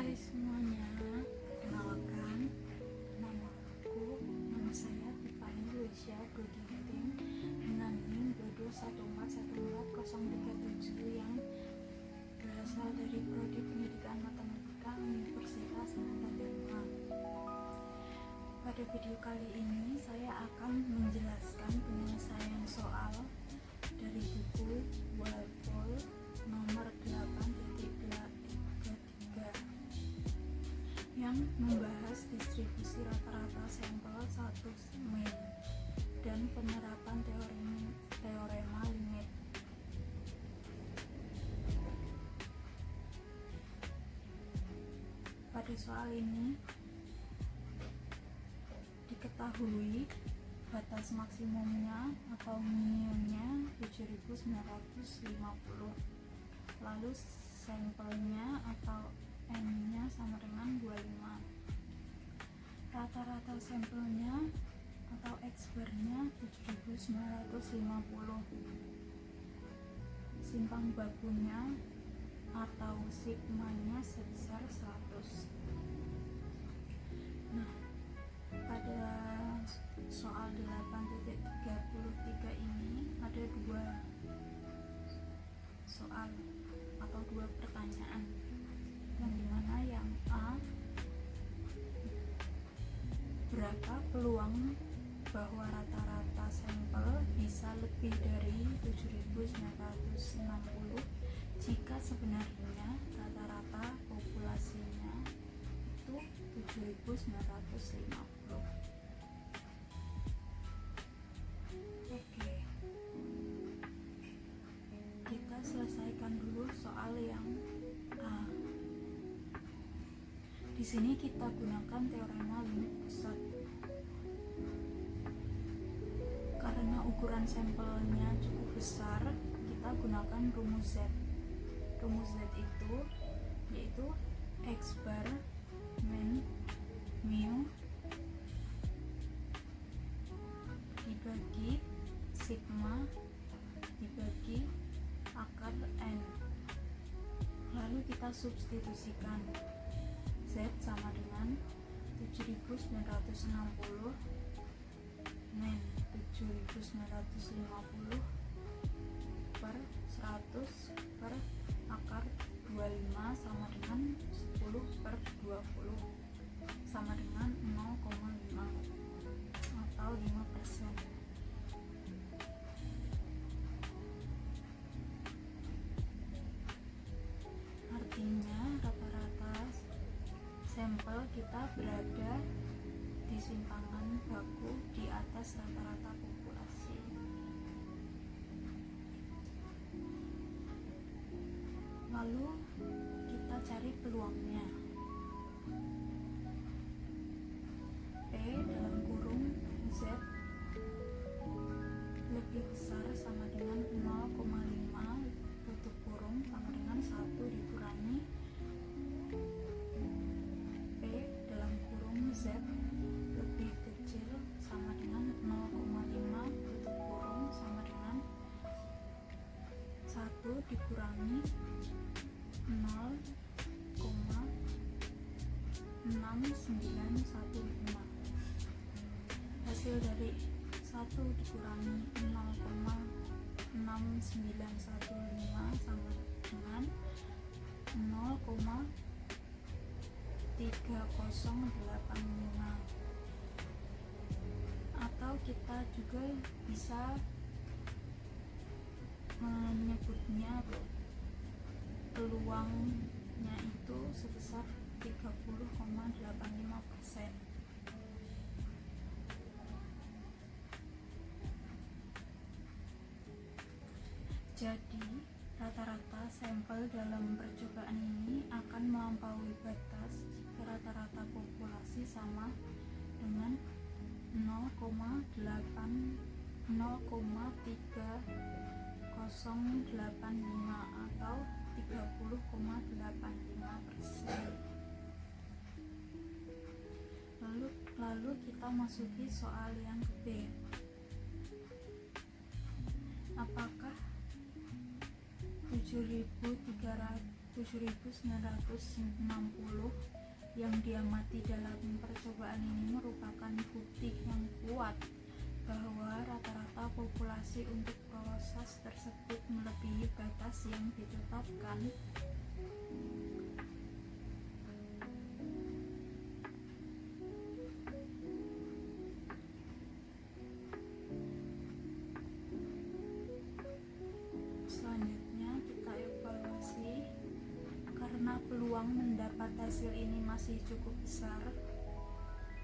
Hai semuanya, kenalkan nama saya Tiffany Lucia Goginting dengan NIM 221414037 yang berasal dari Prodi Pendidikan Matematika Universitas Andalusia. Pada video kali ini saya akan menjelaskan penyelesaian soal dari buku Walpole nomor 8.33 yang membahas distribusi rata-rata sampel 1 min dan penerapan teorema limit. Pada soal ini diketahui batas maksimumnya atau minimumnya 7950, lalu sampelnya atau N-nya sama dengan 25. Rata-rata sampelnya atau X-bar-nya 7950. Simpang bakunya atau sigmanya sebesar 100. Nah, pada soal 8.33 ini ada dua soal atau dua pertanyaan, yang dimana yang A, berapa peluang bahwa rata-rata sampel bisa lebih dari 7960 jika sebenarnya rata-rata populasinya itu 7950. Oke, kita selesaikan dulu soal yang A. Di sini kita gunakan teorema limit pusat. Karena ukuran sampelnya cukup besar, kita gunakan rumus Z. Rumus Z itu yaitu X bar min mu dibagi sigma dibagi akar N. Lalu kita substitusikan. Z sama dengan 7960 min 7950 per 100 per akar 25 sama dengan 10 per 20 sama dengan 0,5 atau 5%. Artinya rata-rata sampel kita berada di simpangan baku di atas rata-rata populasi. Lalu kita cari peluangnya. P dalam kurung Z lebih besar sama dengan 0,5 tutup kurung sama dengan 1 dikurangi P dalam kurung Z lebih kecil sama dengan 0,5 tutup kurung sama dengan 1 dikurangi 0,6915. Hasil dari 1 dikurangi 0,6915 sama dengan 0,3085. Atau kita juga bisa menyebutnya peluangnya itu sebesar 30,85%. Jadi rata-rata sampel dalam percobaan ini akan melampaui batas jika rata-rata populasi sama dengan 0,3085 atau 30,85%. Lalu kita masuki soal yang B. Apakah 7.300 7.960 yang diamati dalam percobaan ini merupakan bukti yang kuat bahwa rata-rata populasi untuk proses tersebut melebihi batas yang ditetapkan. Selanjutnya kita evaluasi. Karena peluang mendapat hasil ini masih cukup besar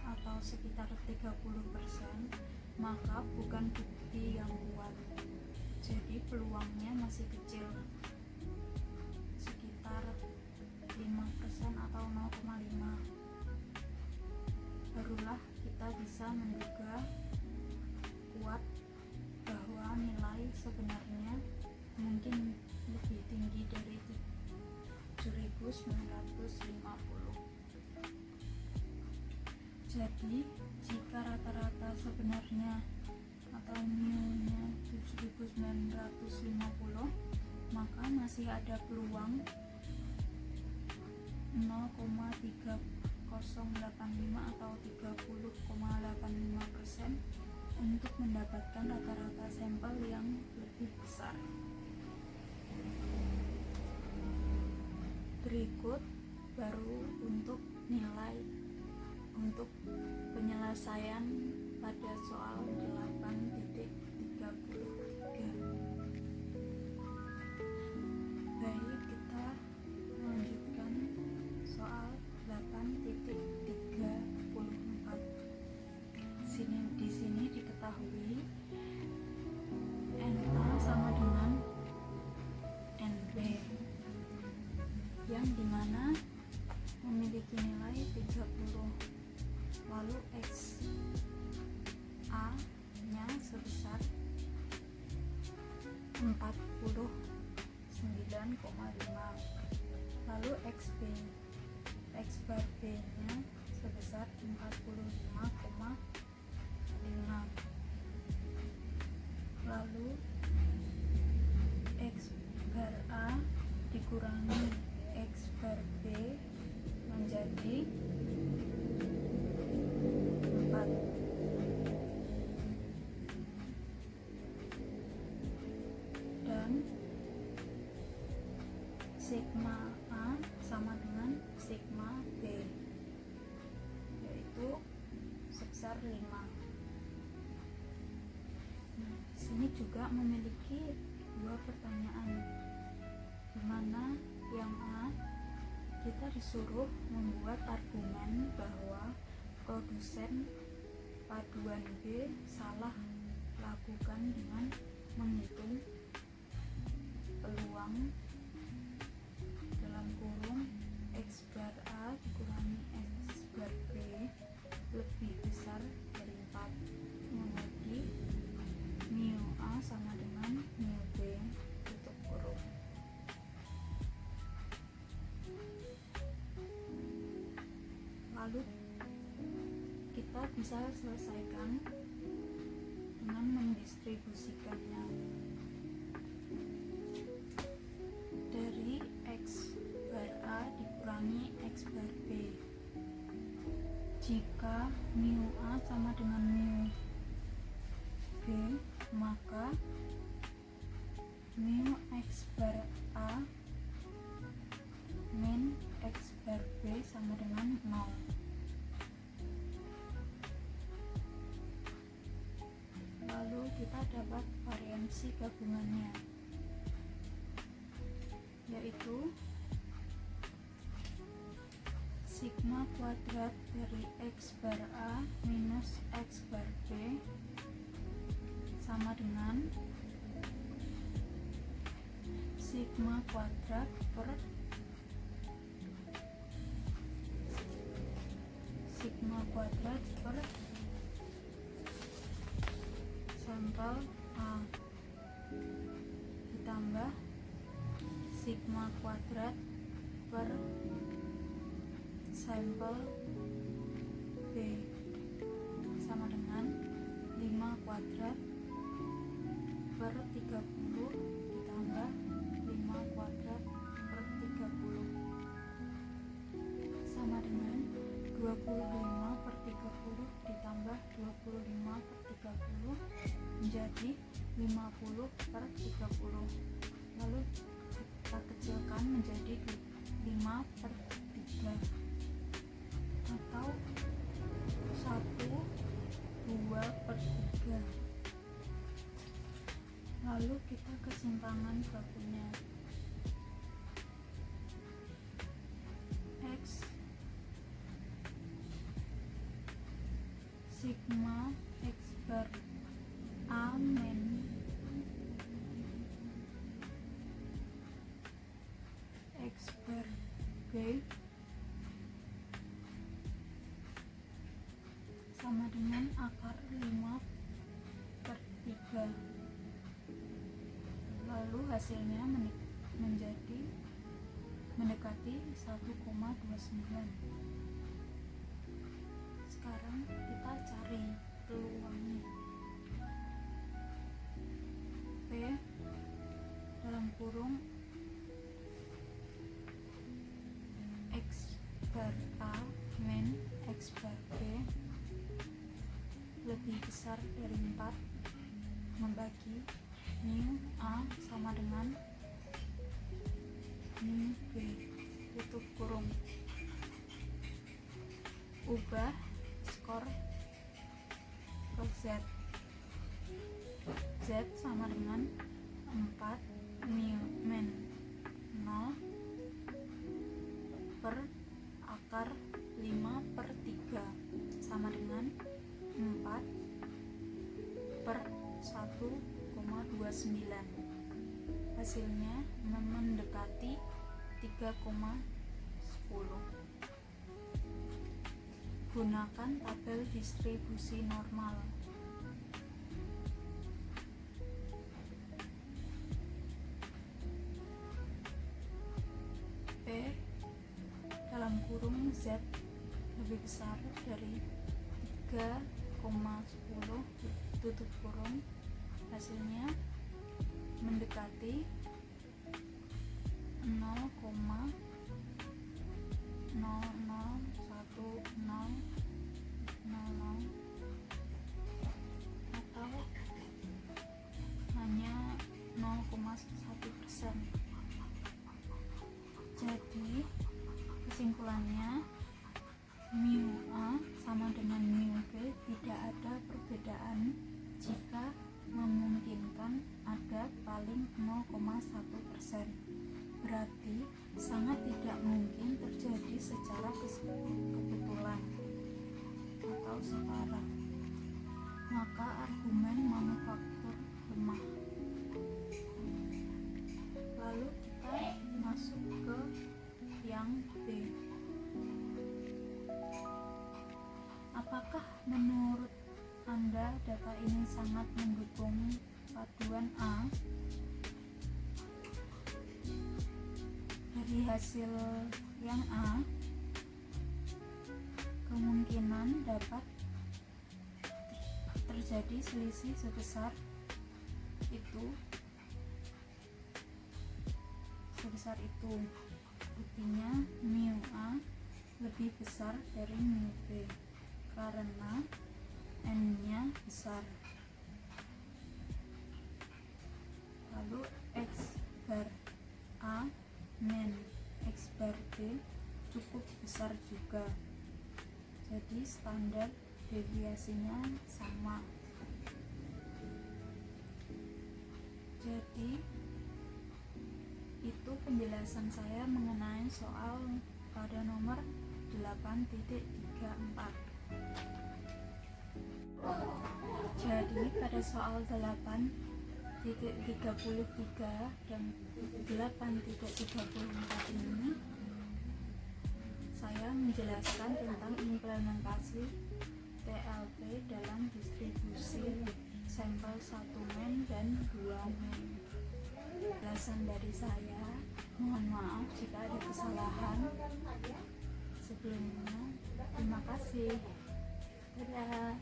atau sekitar 30%, maka bukan bukti yang kuat. Jadi peluangnya masih kecil, sekitar 5% atau 0,5. Barulah kita bisa menduga kuat bahwa nilai sebenarnya mungkin lebih tinggi dari 7.950. Jadi jika rata-rata sebenarnya atau mu-nya 7.950, maka masih ada peluang 0,3085 atau 30,85% untuk mendapatkan rata-rata sampel yang lebih besar. Berikut baru untuk nilai untuk penyelesaian pada soal 8.33. Baik, kita melanjutkan soal 8.34. Di sini diketahui NA sama dengan NB, yang dimana memiliki nilai 30. Lalu X A nya sebesar 49,5. Lalu X bar B nya sebesar 45,5. Lalu X bar A dikurangi X bar B menjadi 4. Dan sigma A sama dengan sigma B, yaitu sebesar 5. Nah, di sini juga memiliki dua pertanyaan, di mana yang A, kita disuruh membuat argumen bahwa produsen paduan B salah lakukan dengan menghitung peluang dalam kurung X bar A dikurangi X bar B lebih besar dari 4, menjadi mu A sama dengan mu B tutup kurung. Lalu kita bisa selesaikan dengan mendistribusikannya dari X bar A dikurangi X bar B. Jika mu A sama dengan mu B, maka mu X bar A min X bar B sama dengan 0. Lalu kita dapat variansi gabungannya, yaitu sigma kuadrat dari X bar A minus X bar B sama dengan sigma kuadrat per sampel A ditambah sigma kuadrat per sampel B sama dengan 5 kuadrat per 30 ditambah 5 kuadrat per 30. 25/30 ditambah 25/30 menjadi 50/30. Lalu kita kecilkan menjadi 5/3 atau 1/2/3. Lalu kita kesimpangan bakunya. X sigma X bar A min X bar B sama dengan akar 5/3. Lalu hasilnya menjadi mendekati 1,29. Sekarang kita cari peluangnya. P dalam kurung X bar A min X bar B lebih besar dari 4 membagi mu A sama dengan mu B, tutup kurung. Ubah skor ke Z. Z sama dengan 4 mu min 0 per akar 5/3 sama dengan 4 per 1,29. Hasilnya mendekati 3,10. Gunakan tabel distribusi normal. P dalam kurung Z lebih besar dari 3,10 tutup kurung. Hasilnya mendekati 0,001000 atau hanya 0,1%. Jadi kesimpulannya mu A sama dengan mu B tidak ada perbedaan jika memungkinkan ada paling 0,1%. Berarti sangat tidak mungkin terjadi secara kebetulan atau setara. Maka argumen manufaktur lemah. Lalu kita masuk ke yang B. Apakah menurut Anda data ini sangat mendukung paduan A? Dari hasil yang A, kemungkinan dapat terjadi selisih sebesar itu. Buktinya mu A lebih besar dari mu B karena N-nya besar. Lalu X bar A min X bar B cukup besar juga. Jadi standar deviasinya sama. Jadi itu penjelasan saya mengenai soal pada nomor 8.34. Jadi pada soal 8.33 dan 8.34 ini saya menjelaskan tentang implementasi TLP dalam distribusi sampel 1 men dan 2 men. Penjelasan dari saya, mohon maaf jika ada kesalahan. Sebelumnya, terima kasih. Dadah.